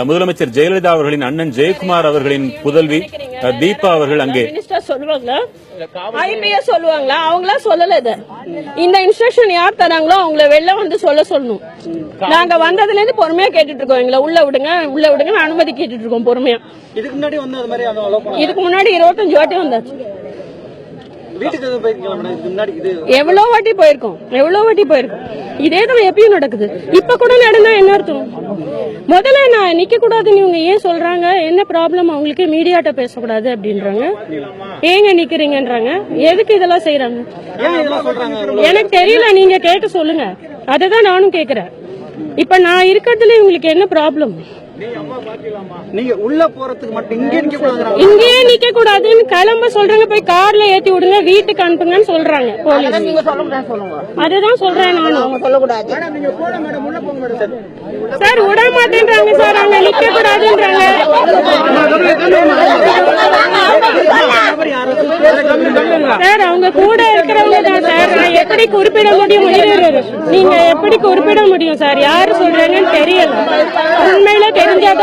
முதலமைச்சர் ஜெயலலிதா அவர்களின் அண்ணன் ஜெயக்குமார் அவர்களின் புதல்வி தீபா அவர்கள் அங்கே சொல்லுவாங்களா, ஐபிஎஸ் சொல்லுவாங்களா? அவங்களா சொல்லல. இந்த இன்ஸ்ட்ரக்ஷன் யார் தராங்களோ அவங்கள வெளில வந்து சொல்லணும். நாங்க வந்ததுல இருந்து பொறுமையா கேட்டுட்டு இருக்கோம். எங்களை உள்ள விடுங்க அனுமதி கேட்டுட்டு இருக்கோம் பொறுமையா. இதுக்கு முன்னாடி வந்து அது மாதிரி இதுக்கு முன்னாடி 25 வாட்டி வந்தாச்சு. எவ்வளவு வாட்டி போயிருக்கோம். இதே தான் எப்பயும் நடக்குது. இப்ப கூட நடந்தா என்ன அர்த்தம்? முதல்ல நான் நிக்க கூடாதுன்னு இவங்க ஏன் சொல்றாங்க? என்ன ப்ராப்ளம் அவங்களுக்கு? மீடியாட்ட பேசக்கூடாது அப்படின்றாங்க. ஏங்க நிக்கிறீங்கன்றாங்க. எதுக்கு இதெல்லாம் செய்யறாங்க எனக்கு தெரியல. நீங்க கேட்டு சொல்லுங்க. அததான் நானும் கேக்குறேன். இப்ப நான் இருக்கிறதுல இவங்களுக்கு என்ன ப்ராப்ளம்? நீங்க உள்ள போறதுக்கு மட்டும் இங்கே நிக்க கூடாதுன்னு கிளம்ப சொல்றாங்க. போய் கார்ல ஏத்தி விடுங்க, வீட்டுக்கு அனுப்புங்கன்னு சொல்றாங்க போலீஸ். அதுதான் சொல்றேன் நானும். சொல்லக்கூடாது சார், விட மாட்டேன்றாங்க சார். அவங்க நிக்க கூடாதுன்றாங்க. சார் அவங்க கூட இருக்கிறவங்க தான் சார். நான் எப்படி குறிப்பிட முடியும்? நீங்க எப்படி குறிப்பிட முடியும் சார்? யாரு சொல்றாங்கன்னு தெரியல. உண்மையில தெரிஞ்சாதான்